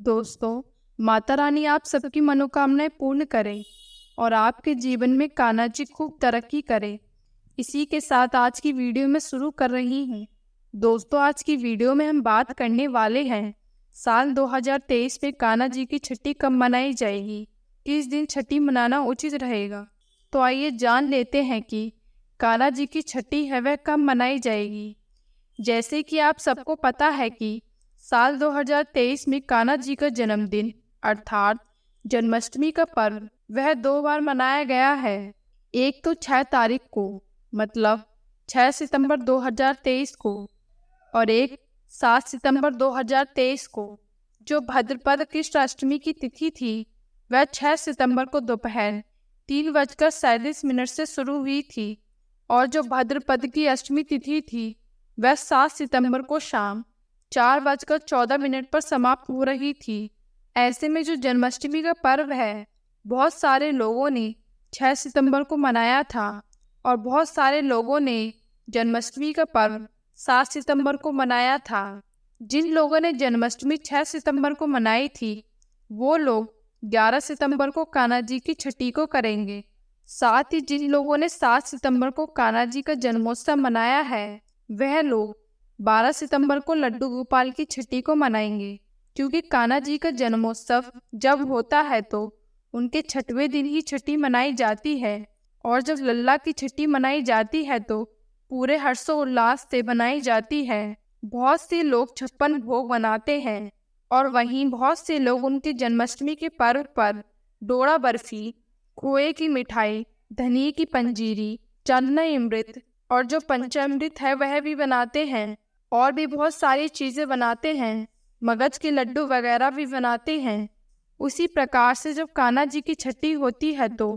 दोस्तों, माता रानी आप सबकी मनोकामनाएं पूर्ण करें और आपके जीवन में कान्हा जी खूब तरक्की करें। इसी के साथ आज की वीडियो में शुरू कर रही हूँ। दोस्तों, आज की वीडियो में हम बात करने वाले हैं साल 2023 में कान्हा जी की छठी कब मनाई जाएगी, किस दिन छठी मनाना उचित रहेगा। तो आइए जान लेते हैं कि कान्हा जी की छठी है वह कब मनाई जाएगी। जैसे कि आप सबको पता है कि साल 2023 में कान्हा जी का जन्मदिन अर्थात जन्माष्टमी का पर्व वह 2 बार मनाया गया है। एक तो 6 तारीख को मतलब 6 सितंबर 2023 को और एक 7 सितंबर 2023 को। जो भाद्रपद कृष्ण अष्टमी की तिथि थी वह 6 सितंबर को दोपहर 3:37 से शुरू हुई थी और जो भाद्रपद की अष्टमी तिथि थी वह 7 सितंबर को शाम 4:14 पर समाप्त हो रही थी। ऐसे में जो जन्माष्टमी का पर्व है, बहुत सारे लोगों ने 6 सितंबर को मनाया था और बहुत सारे लोगों ने जन्माष्टमी का पर्व 7 सितंबर को मनाया था। जिन लोगों ने जन्माष्टमी 6 सितंबर को मनाई थी वो लोग 11 सितंबर को कान्हा जी की छठी को करेंगे। साथ ही जिन लोगों ने 7 सितंबर को कान्हा जी का जन्मोत्सव मनाया है वह लोग 12 सितंबर को लड्डू गोपाल की छठी को मनाएंगे, क्योंकि कान्हा जी का जन्मोत्सव जब होता है तो उनके 6वें दिन ही छठी मनाई जाती है और जब लल्ला की छठी मनाई जाती है तो पूरे हर्षोल्लास से मनाई जाती है। बहुत से लोग 56 भोग बनाते हैं और वहीं बहुत से लोग उनके जन्माष्टमी के पर्व पर डोड़ा बर्फी, खोए की मिठाई, धनिये की पंजीरी, चन्ना अमृत और जो पंचामृत है वह भी बनाते हैं और भी बहुत सारी चीज़ें बनाते हैं। मगज के लड्डू वगैरह भी बनाते हैं। उसी प्रकार से जब कान्हा जी की छठी होती है तो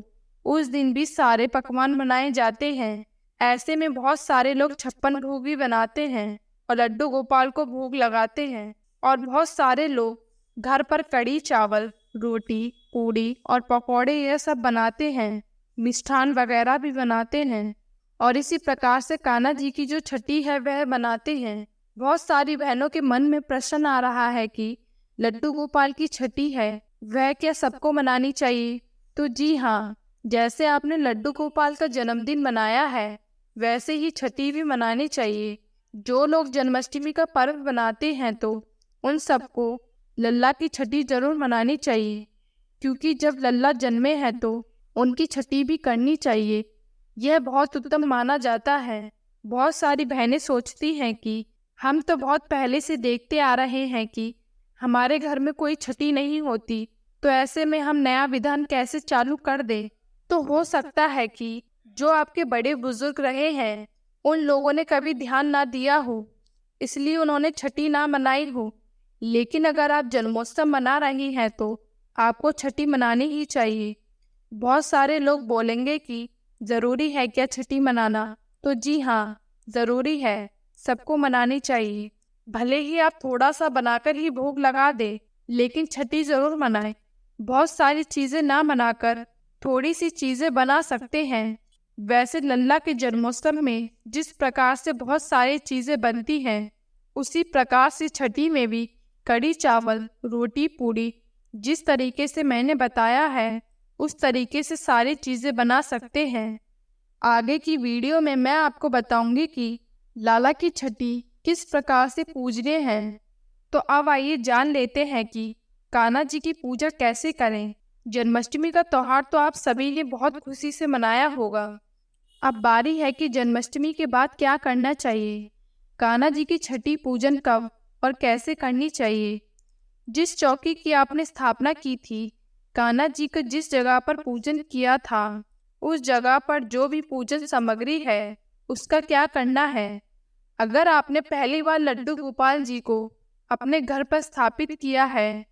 उस दिन भी सारे पकवान बनाए जाते हैं। ऐसे में बहुत सारे लोग 56 भोग भी बनाते हैं और लड्डू गोपाल को भोग लगाते हैं और बहुत सारे लोग घर पर कड़ी चावल, रोटी, पूड़ी और पकौड़े यह सब बनाते हैं। मिष्ठान वगैरह भी बनाते हैं और इसी प्रकार से कान्हा जी की जो छठी है वह बनाते हैं। बहुत सारी बहनों के मन में प्रश्न आ रहा है कि लड्डू गोपाल की छठी है वह क्या सबको मनानी चाहिए। तो जी हाँ, जैसे आपने लड्डू गोपाल का जन्मदिन मनाया है वैसे ही छठी भी मनानी चाहिए। जो लोग जन्माष्टमी का पर्व बनाते हैं तो उन सबको लल्ला की छठी जरूर मनानी चाहिए, क्योंकि जब लल्ला जन्मे हैं तो उनकी छठी भी करनी चाहिए। यह बहुत उत्तम माना जाता है। बहुत सारी बहनें सोचती हैं कि हम तो बहुत पहले से देखते आ रहे हैं कि हमारे घर में कोई छठी नहीं होती, तो ऐसे में हम नया विधान कैसे चालू कर दें। तो हो सकता है कि जो आपके बड़े बुजुर्ग रहे हैं उन लोगों ने कभी ध्यान ना दिया हो, इसलिए उन्होंने छठी ना मनाई हो। लेकिन अगर आप जन्मोत्सव मना रही हैं तो आपको छठी मनानी ही चाहिए। बहुत सारे लोग बोलेंगे कि ज़रूरी है क्या छठी मनाना? तो जी हाँ, ज़रूरी है, सबको मनानी चाहिए। भले ही आप थोड़ा सा बनाकर ही भोग लगा दें, लेकिन छठी ज़रूर मनाएं। बहुत सारी चीज़ें ना बनाकर थोड़ी सी चीज़ें बना सकते हैं। वैसे लल्ला के जन्मोत्सव में जिस प्रकार से बहुत सारी चीज़ें बनती हैं, उसी प्रकार से छठी में भी कड़ी चावल, रोटी, पूड़ी जिस तरीके से मैंने बताया है उस तरीके से सारी चीज़ें बना सकते हैं। आगे की वीडियो में मैं आपको बताऊंगी कि लाला की छठी किस प्रकार से पूजनीय है। तो अब आइए जान लेते हैं कि कान्हा जी की पूजा कैसे करें। जन्माष्टमी का त्यौहार तो आप सभी ने बहुत खुशी से मनाया होगा। अब बारी है कि जन्माष्टमी के बाद क्या करना चाहिए। कान्हा जी की छठी पूजन कब और कैसे करनी चाहिए। जिस चौकी की आपने स्थापना की थी, कान्हा जी का जिस जगह पर पूजन किया था उस जगह पर जो भी पूजन सामग्री है उसका क्या करना है। अगर आपने पहली बार लड्डू गोपाल जी को अपने घर पर स्थापित किया है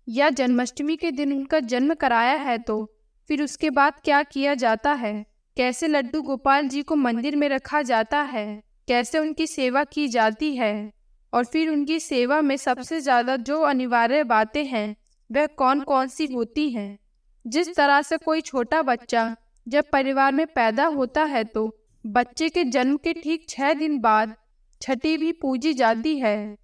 या जन्माष्टमी के दिन उनका जन्म कराया है तो फिर उसके बाद क्या किया जाता है, कैसे लड्डू गोपाल जी को मंदिर में रखा जाता है, कैसे उनकी सेवा की जाती है और फिर उनकी सेवा में सबसे ज़्यादा जो अनिवार्य बातें हैं वह कौन कौन सी होती हैं। जिस तरह से कोई छोटा बच्चा जब परिवार में पैदा होता है तो बच्चे के जन्म के ठीक 6 दिन बाद छठी भी पूजी जाती है।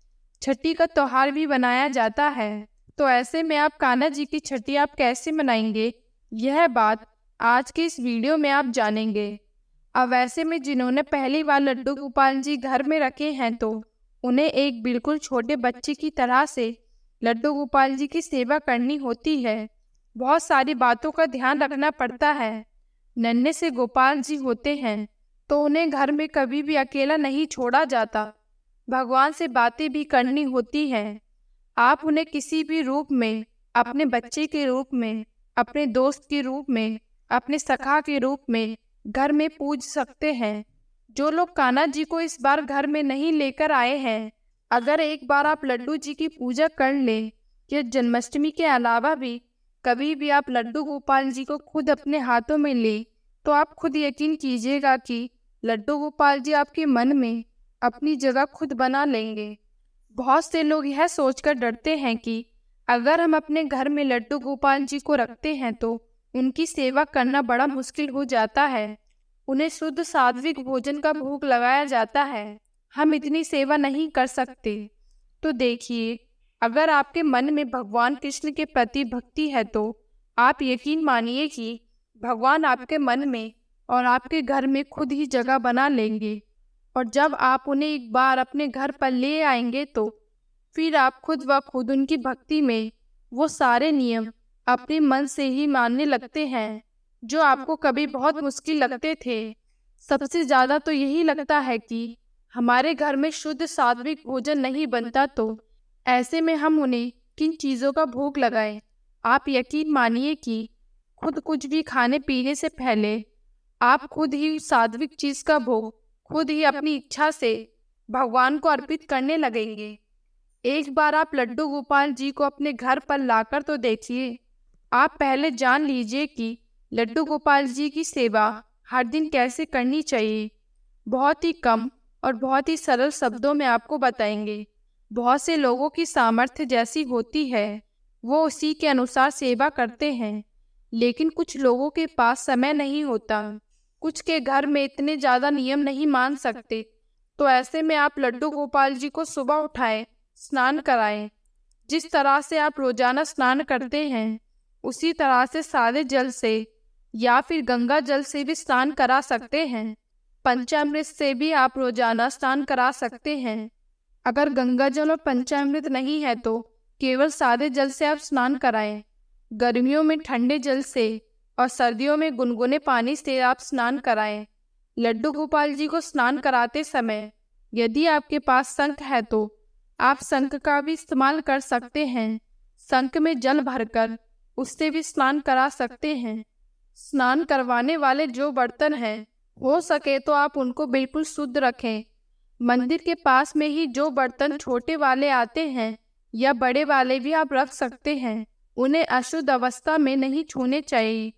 छठी का त्यौहार भी बनाया जाता है। तो ऐसे में आप कान्हा जी की छठी आप कैसे मनाएंगे, यह बात आज के इस वीडियो में आप जानेंगे। अब ऐसे में जिन्होंने पहली बार लड्डू गोपाल जी घर में रखे हैं तो उन्हें एक बिल्कुल छोटे बच्चे की तरह से लड्डू गोपाल जी की सेवा करनी होती है। बहुत सारी बातों का ध्यान रखना पड़ता है। नन्हे से गोपाल जी होते हैं तो उन्हें घर में कभी भी अकेला नहीं छोड़ा जाता। भगवान से बातें भी करनी होती हैं। आप उन्हें किसी भी रूप में, अपने बच्चे के रूप में, अपने दोस्त के रूप में, अपने सखा के रूप में घर में पूज सकते हैं। जो लोग कान्हा जी को इस बार घर में नहीं लेकर आए हैं, अगर एक बार आप लड्डू जी की पूजा कर लें या जन्माष्टमी के अलावा भी कभी भी आप लड्डू गोपाल जी को खुद अपने हाथों में ले, तो आप खुद यकीन कीजिएगा कि लड्डू गोपाल जी आपके मन में अपनी जगह खुद बना लेंगे। बहुत से लोग यह सोचकर डरते हैं कि अगर हम अपने घर में लड्डू गोपाल जी को रखते हैं तो उनकी सेवा करना बड़ा मुश्किल हो जाता है। उन्हें शुद्ध सात्विक भोजन का भोग लगाया जाता है, हम इतनी सेवा नहीं कर सकते। तो देखिए, अगर आपके मन में भगवान कृष्ण के प्रति भक्ति है तो आप यकीन मानिए कि भगवान आपके मन में और आपके घर में खुद ही जगह बना लेंगे। और जब आप उन्हें एक बार अपने घर पर ले आएंगे तो फिर आप खुद व खुद उनकी भक्ति में वो सारे नियम अपने मन से ही मानने लगते हैं जो आपको कभी बहुत मुश्किल लगते थे। सबसे ज़्यादा तो यही लगता है कि हमारे घर में शुद्ध सात्विक भोजन नहीं बनता, तो ऐसे में हम उन्हें किन चीज़ों का भोग लगाएं। आप यकीन मानिए कि खुद कुछ भी खाने पीने से पहले आप खुद ही सात्विक चीज़ का भोग खुद ही अपनी इच्छा से भगवान को अर्पित करने लगेंगे। एक बार आप लड्डू गोपाल जी को अपने घर पर लाकर तो देखिए। आप पहले जान लीजिए कि लड्डू गोपाल जी की सेवा हर दिन कैसे करनी चाहिए। बहुत ही कम और बहुत ही सरल शब्दों में आपको बताएंगे। बहुत से लोगों की सामर्थ्य जैसी होती है वो उसी के अनुसार सेवा करते हैं, लेकिन कुछ लोगों के पास समय नहीं होता, कुछ के घर में इतने ज़्यादा नियम नहीं मान सकते। तो ऐसे में आप लड्डू गोपाल जी को सुबह उठाएं, स्नान कराएं। जिस तरह से आप रोजाना स्नान करते हैं उसी तरह से सादे जल से या फिर गंगा जल से भी स्नान करा सकते हैं। पंचामृत से भी आप रोजाना स्नान करा सकते हैं। अगर गंगा जल और पंचामृत नहीं है तो केवल सादे जल से आप स्नान कराएं। गर्मियों में ठंडे जल से और सर्दियों में गुनगुने पानी से आप स्नान कराएं। लड्डू गोपाल जी को स्नान कराते समय यदि आपके पास शंख है तो आप शंख का भी इस्तेमाल कर सकते हैं। शंख में जल भरकर उससे भी स्नान करा सकते हैं। स्नान करवाने वाले जो बर्तन हैं हो सके तो आप उनको बिल्कुल शुद्ध रखें। मंदिर के पास में ही जो बर्तन छोटे वाले आते हैं या बड़े वाले भी आप रख सकते हैं, उन्हें अशुद्ध अवस्था में नहीं छूने चाहिए।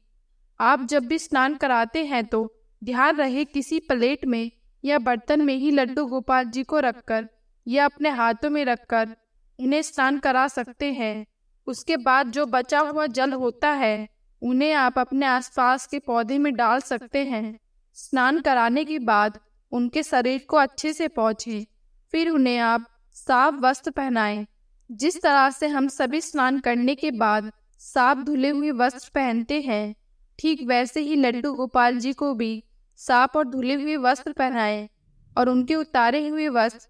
आप जब भी स्नान कराते हैं तो ध्यान रहे किसी प्लेट में या बर्तन में ही लड्डू गोपाल जी को रखकर या अपने हाथों में रखकर उन्हें स्नान करा सकते हैं। उसके बाद जो बचा हुआ जल होता है उन्हें आप अपने आसपास के पौधे में डाल सकते हैं। स्नान कराने के बाद उनके शरीर को अच्छे से पोंछें, फिर उन्हें आप साफ वस्त्र पहनाएं। जिस तरह से हम सभी स्नान करने के बाद साफ धुले हुए वस्त्र पहनते हैं, ठीक वैसे ही लड्डू गोपाल जी को भी साफ और धुले हुए वस्त्र पहनाएं और उनके उतारे हुए वस्त्र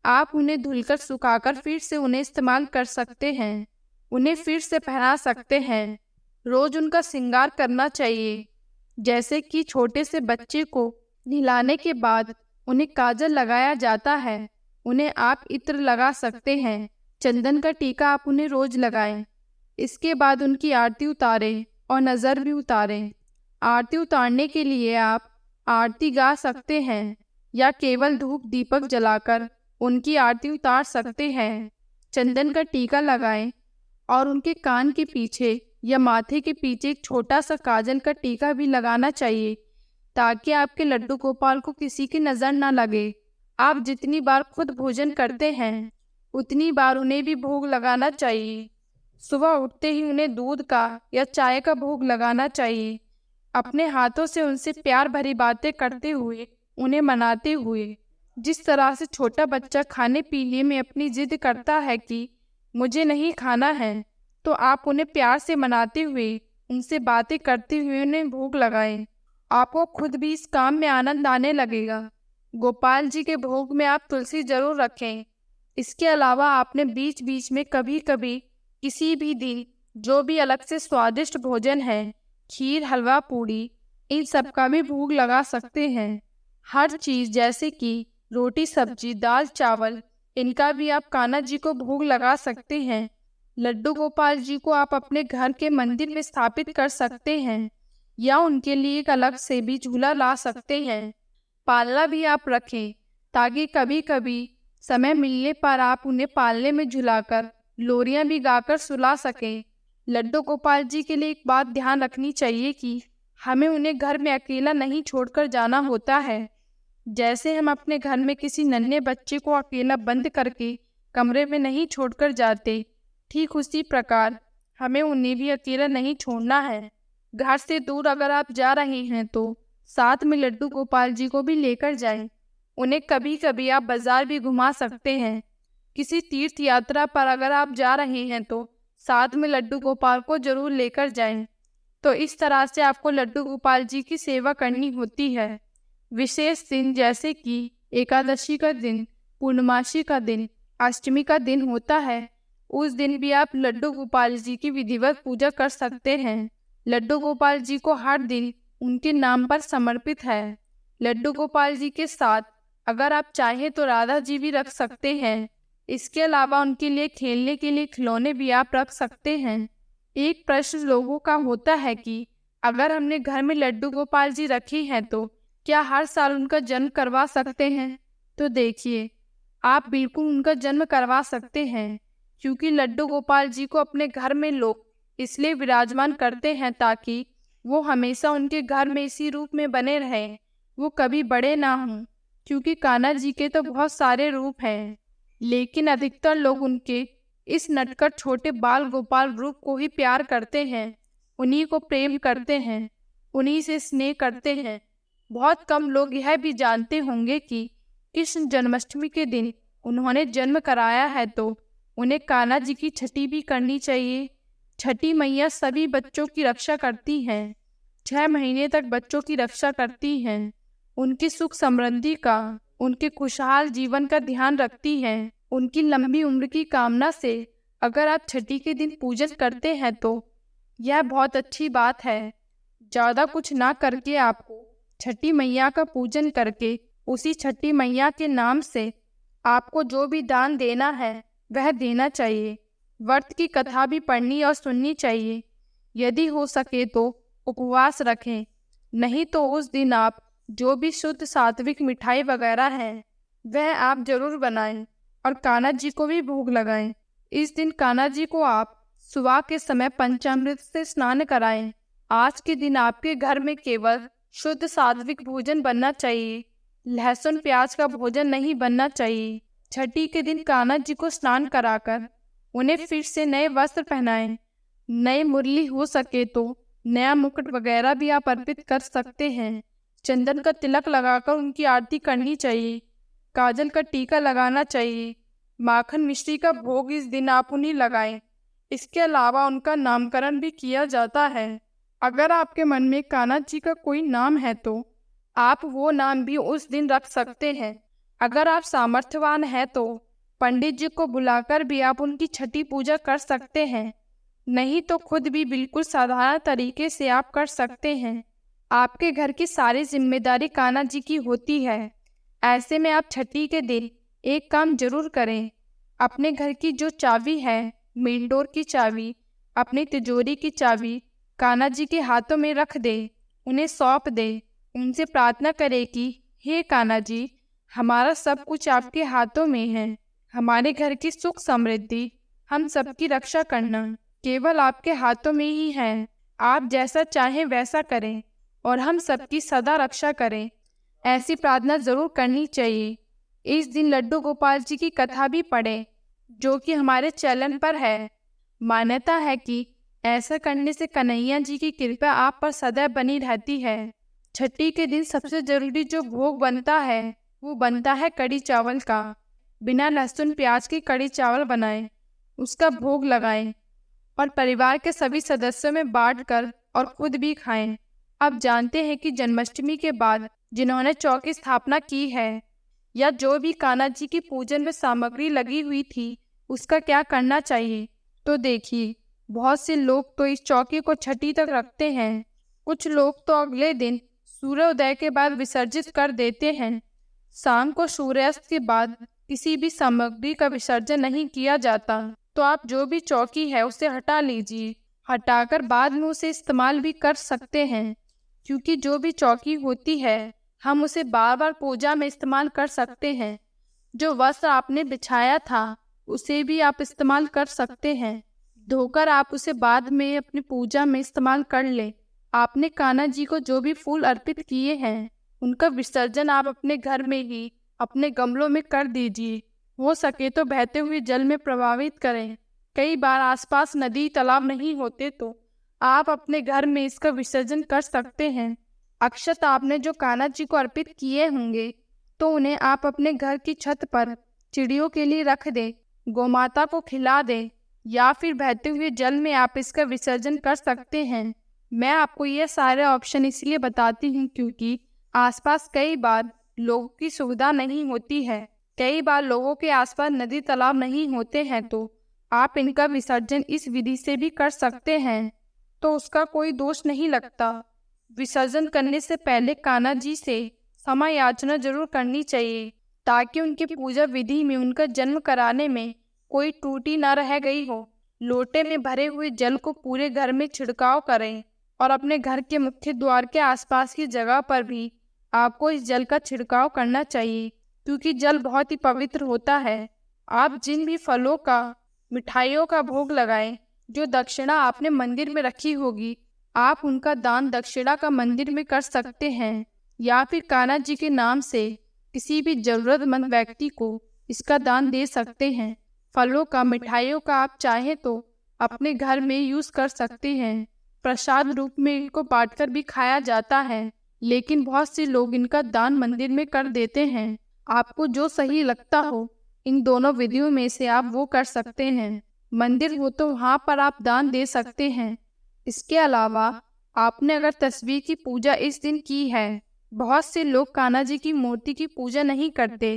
आप उन्हें धुलकर सुखाकर फिर से उन्हें इस्तेमाल कर सकते हैं। उन्हें फिर से पहना सकते हैं। रोज उनका श्रृंगार करना चाहिए, जैसे कि छोटे से बच्चे को नहलाने के बाद उन्हें काजल लगाया जाता है, उन्हें आप इत्र लगा सकते हैं। चंदन का टीका आप उन्हें रोज लगाएं। इसके बाद उनकी आरती उतारें और नज़र भी उतारें। आरती उतारने के लिए आप आरती गा सकते हैं या केवल धूप दीपक जलाकर उनकी आरती उतार सकते हैं। चंदन का टीका लगाएं और उनके कान के पीछे या माथे के पीछे एक छोटा सा काजल का टीका भी लगाना चाहिए, ताकि आपके लड्डू गोपाल को किसी की नज़र ना लगे। आप जितनी बार खुद भोजन करते हैं उतनी बार उन्हें भी भोग लगाना चाहिए। सुबह उठते ही उन्हें दूध का या चाय का भोग लगाना चाहिए। अपने हाथों से उनसे प्यार भरी बातें करते हुए, उन्हें मनाते हुए। जिस तरह से छोटा बच्चा खाने पीने में अपनी जिद करता है कि मुझे नहीं खाना है, तो आप उन्हें प्यार से मनाते हुए, उनसे बातें करते हुए उन्हें भोग लगाएं। आपको खुद भी इस काम में आनंद आने लगेगा। गोपाल जी के भोग में आप तुलसी जरूर रखें। इसके अलावा आपने बीच बीच में कभी कभी किसी भी दिन जो भी अलग से स्वादिष्ट भोजन है, खीर, हलवा, पूड़ी, इन सब का भी भोग लगा सकते हैं। हर चीज़ जैसे कि रोटी, सब्जी, दाल, चावल, इनका भी आप कान्हा जी को भोग लगा सकते हैं। लड्डू गोपाल जी को आप अपने घर के मंदिर में स्थापित कर सकते हैं या उनके लिए एक अलग से भी झूला ला सकते हैं। पालना भी आप रखें ताकि कभी कभी समय मिलने पर आप उन्हें पालने में झुलाकर लोरियां भी गाकर सुला सकें। लड्डू गोपाल जी के लिए एक बात ध्यान रखनी चाहिए कि हमें उन्हें घर में अकेला नहीं छोड़कर जाना होता है। जैसे हम अपने घर में किसी नन्हे बच्चे को अकेला बंद करके कमरे में नहीं छोड़कर जाते, ठीक उसी प्रकार हमें उन्हें भी अकेला नहीं छोड़ना है। घर से दूर अगर आप जा रहे हैं तो साथ में लड्डू गोपाल जी को भी लेकर जाएं। उन्हें कभी कभी आप बाजार भी घुमा सकते हैं। किसी तीर्थ यात्रा पर अगर आप जा रहे हैं तो साथ में लड्डू गोपाल को जरूर लेकर जाएं। तो इस तरह से आपको लड्डू गोपाल जी की सेवा करनी होती है। विशेष दिन जैसे कि एकादशी का दिन, पूर्णमासी का दिन, अष्टमी का दिन होता है, उस दिन भी आप लड्डू गोपाल जी की विधिवत पूजा कर सकते हैं। लड्डू गोपाल जी को हर दिन उनके नाम पर समर्पित है। लड्डू गोपाल जी के साथ अगर आप चाहें तो राधा जी भी रख सकते हैं। इसके अलावा उनके लिए खेलने के लिए खिलौने भी आप रख सकते हैं। एक प्रश्न लोगों का होता है कि अगर हमने घर में लड्डू गोपाल जी रखे हैं तो क्या हर साल उनका जन्म करवा सकते हैं? तो देखिए, आप बिल्कुल उनका जन्म करवा सकते हैं, क्योंकि लड्डू गोपाल जी को अपने घर में लोग इसलिए विराजमान करते हैं ताकि वो हमेशा उनके घर में इसी रूप में बने रहें, वो कभी बड़े ना हों। क्योंकि कान्हा जी के तो बहुत सारे रूप हैं, लेकिन अधिकतर लोग उनके इस नटखट छोटे बाल गोपाल रूप को ही प्यार करते हैं, उन्हीं को प्रेम करते हैं, उन्हीं से स्नेह करते हैं। बहुत कम लोग यह भी जानते होंगे कि कृष्ण जन्माष्टमी के दिन उन्होंने जन्म कराया है, तो उन्हें कान्हा जी की छठी भी करनी चाहिए। छठी मैया सभी बच्चों की रक्षा करती हैं, 6 महीने तक बच्चों की रक्षा करती हैं, उनकी सुख समृद्धि का, उनके खुशहाल जीवन का ध्यान रखती हैं। उनकी लंबी उम्र की कामना से अगर आप छठी के दिन पूजन करते हैं तो यह बहुत अच्छी बात है। ज़्यादा कुछ ना करके आपको छठी मैया का पूजन करके उसी छठी मैया के नाम से आपको जो भी दान देना है वह देना चाहिए। व्रत की कथा भी पढ़नी और सुननी चाहिए। यदि हो सके तो उपवास रखें, नहीं तो उस दिन आप जो भी शुद्ध सात्विक मिठाई वगैरह है वह आप जरूर बनाएं और कान्हा जी को भी भोग लगाएं। इस दिन कान्हा जी को आप सुबह के समय पंचामृत से स्नान कराएं। आज के दिन आपके घर में केवल शुद्ध सात्विक भोजन बनना चाहिए, लहसुन प्याज का भोजन नहीं बनना चाहिए। छठी के दिन कान्हा जी को स्नान कराकर उन्हें फिर से नए वस्त्र पहनाएं। नई मुरली हो सके तो नया मुकुट वगैरह भी आप अर्पित कर सकते हैं। चंदन का तिलक लगाकर उनकी आरती करनी चाहिए। काजल का टीका लगाना चाहिए। माखन मिश्री का भोग इस दिन आप उन्हें लगाएं। इसके अलावा उनका नामकरण भी किया जाता है। अगर आपके मन में कान्हा जी का कोई नाम है तो आप वो नाम भी उस दिन रख सकते हैं। अगर आप सामर्थ्यवान हैं तो पंडित जी को बुलाकर भी आप उनकी छठी पूजा कर सकते हैं, नहीं तो खुद भी बिल्कुल साधारण तरीके से आप कर सकते हैं। आपके घर की सारी जिम्मेदारी कान्हा जी की होती है। ऐसे में आप छठी के दिन एक काम जरूर करें, अपने घर की जो चाबी है, मेन डोर की चाबी, अपनी तिजोरी की चाबी कान्हा जी के हाथों में रख दे, उन्हें सौंप दे, उनसे प्रार्थना करे कि हे कान्हा जी, हमारा सब कुछ आपके हाथों में है, हमारे घर की सुख समृद्धि, हम सबकी रक्षा करना केवल आपके हाथों में ही है। आप जैसा चाहें वैसा करें और हम सबकी सदा रक्षा करें। ऐसी प्रार्थना जरूर करनी चाहिए। इस दिन लड्डू गोपाल जी की कथा भी पढ़ें, जो कि हमारे चैनल पर है। मान्यता है कि ऐसा करने से कन्हैया जी की कृपा आप पर सदैव बनी रहती है। छठी के दिन सबसे जरूरी जो भोग बनता है वो बनता है कड़ी चावल का। बिना लहसुन प्याज की कड़ी चावल बनाएं, उसका भोग लगाएं। और परिवार के सभी सदस्यों में बांटकर और खुद भी खाएं। अब जानते हैं कि जन्माष्टमी के बाद जिन्होंने चौक की स्थापना की है या जो भी कान्हा जी की पूजन में सामग्री लगी हुई थी उसका क्या करना चाहिए। तो देखिए, बहुत से लोग तो इस चौकी को छठी तक रखते हैं। कुछ लोग तो अगले दिन सूर्योदय के बाद विसर्जित कर देते हैं। शाम को सूर्यास्त के बाद किसी भी सामग्री का विसर्जन नहीं किया जाता। तो आप जो भी चौकी है उसे हटा लीजिए। हटाकर बाद में उसे इस्तेमाल भी कर सकते हैं, क्योंकि जो भी चौकी होती है हम उसे बार बार पूजा में इस्तेमाल कर सकते हैं। जो वस्त्र आपने बिछाया था उसे भी आप इस्तेमाल कर सकते हैं। धोकर आप उसे बाद में अपनी पूजा में इस्तेमाल कर ले। आपने कान्हा जी को जो भी फूल अर्पित किए हैं उनका विसर्जन आप अपने घर में ही अपने गमलों में कर दीजिए। हो सके तो बहते हुए जल में प्रवाहित करें। कई बार आसपास नदी तालाब नहीं होते तो आप अपने घर में इसका विसर्जन कर सकते हैं। अक्षत आपने जो कान्हा जी को अर्पित किए होंगे तो उन्हें आप अपने घर की छत पर चिड़ियों के लिए रख दे, गौमाता को खिला दे, या फिर बहते हुए जल में आप इसका विसर्जन कर सकते हैं। मैं आपको ये सारे ऑप्शन इसलिए बताती हूँ क्योंकि आसपास कई बार लोगों की सुविधा नहीं होती है। कई बार लोगों के आसपास नदी तालाब नहीं होते हैं तो आप इनका विसर्जन इस विधि से भी कर सकते हैं, तो उसका कोई दोष नहीं लगता। विसर्जन करने से पहले कान्हा जी से क्षमा याचना जरूर करनी चाहिए, ताकि उनकी पूजा विधि में उनका जन्म कराने में कोई त्रुटि न रह गई हो। लोटे में भरे हुए जल को पूरे घर में छिड़काव करें और अपने घर के मुख्य द्वार के आसपास की जगह पर भी आपको इस जल का छिड़काव करना चाहिए, क्योंकि जल बहुत ही पवित्र होता है। आप जिन भी फलों का, मिठाइयों का भोग लगाएं, जो दक्षिणा आपने मंदिर में रखी होगी, आप उनका दान दक्षिणा का मंदिर में कर सकते हैं, या फिर कान्हा जी के नाम से किसी भी जरूरतमंद व्यक्ति को इसका दान दे सकते हैं। फलों का, मिठाइयों का आप चाहें तो अपने घर में यूज कर सकते हैं। प्रसाद रूप में इनको बांटकर भी खाया जाता है, लेकिन बहुत से लोग इनका दान मंदिर में कर देते हैं। आपको जो सही लगता हो इन दोनों विधियों में से आप वो कर सकते हैं। मंदिर हो तो वहाँ पर आप दान दे सकते हैं। इसके अलावा आपने अगर तस्वीर की पूजा इस दिन की है, बहुत से लोग कान्हा जी की मूर्ति की पूजा नहीं करते,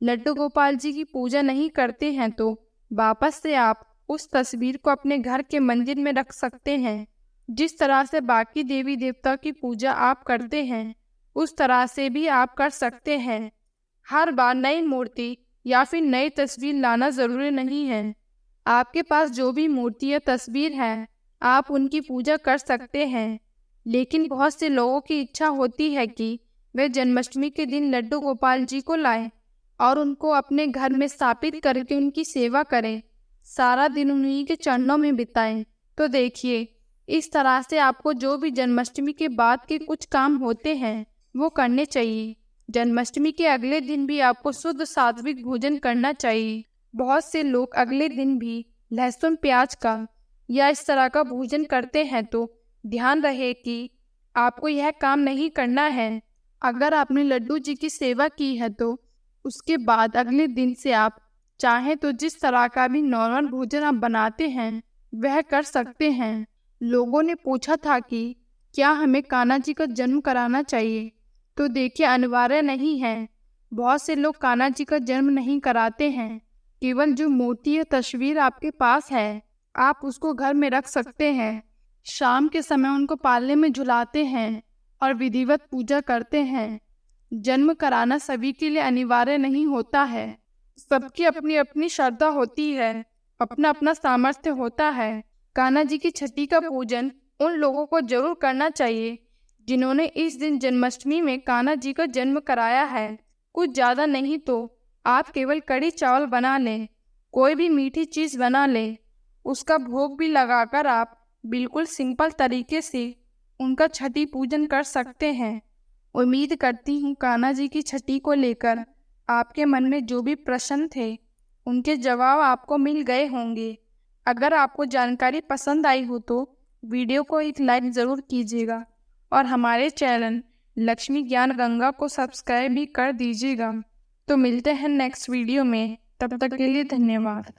लड्डू गोपाल जी की पूजा नहीं करते हैं, तो वापस से आप उस तस्वीर को अपने घर के मंदिर में रख सकते हैं। जिस तरह से बाकी देवी देवता की पूजा आप करते हैं उस तरह से भी आप कर सकते हैं। हर बार नई मूर्ति या फिर नई तस्वीर लाना जरूरी नहीं है। आपके पास जो भी मूर्ति या तस्वीर है आप उनकी पूजा कर सकते हैं, लेकिन बहुत से लोगों की इच्छा होती है कि वे जन्माष्टमी के दिन लड्डू गोपाल जी को लाएं और उनको अपने घर में स्थापित करके उनकी सेवा करें, सारा दिन उन्हीं के चरणों में बिताएं। तो देखिए, इस तरह से आपको जो भी जन्माष्टमी के बाद के कुछ काम होते हैं वो करने चाहिए। जन्माष्टमी के अगले दिन भी आपको शुद्ध सात्विक भोजन करना चाहिए। बहुत से लोग अगले दिन भी लहसुन प्याज का या इस तरह का भोजन करते हैं, तो ध्यान रहे कि आपको यह काम नहीं करना है। अगर आपने लड्डू जी की सेवा की है तो उसके बाद अगले दिन से आप चाहें तो जिस तरह का भी नॉर्मल भोजन आप बनाते हैं वह कर सकते हैं। लोगों ने पूछा था कि क्या हमें कान्हा जी का जन्म कराना चाहिए, तो देखिए, अनिवार्य नहीं है। बहुत से लोग कान्हा जी का जन्म नहीं कराते हैं। केवल जो मूर्ति या तस्वीर आपके पास है आप उसको घर में रख सकते हैं। शाम के समय उनको पालने में झुलाते हैं और विधिवत पूजा करते हैं। जन्म कराना सभी के लिए अनिवार्य नहीं होता है। सबकी अपनी अपनी श्रद्धा होती है, अपना अपना सामर्थ्य होता है। कान्हा जी की छठी का पूजन उन लोगों को जरूर करना चाहिए जिन्होंने इस दिन जन्माष्टमी में कान्हा जी का जन्म कराया है। कुछ ज़्यादा नहीं तो आप केवल कड़ी चावल बना लें, कोई भी मीठी चीज़ बना लें, उसका भोग भी लगाकर आप बिल्कुल सिंपल तरीके से उनका छठी पूजन कर सकते हैं। उम्मीद करती हूँ कान्हा जी की छठी को लेकर आपके मन में जो भी प्रश्न थे उनके जवाब आपको मिल गए होंगे। अगर आपको जानकारी पसंद आई हो तो वीडियो को एक लाइक ज़रूर कीजिएगा और हमारे चैनल लक्ष्मी ज्ञान गंगा को सब्सक्राइब भी कर दीजिएगा। तो मिलते हैं नेक्स्ट वीडियो में, तब तक के लिए धन्यवाद।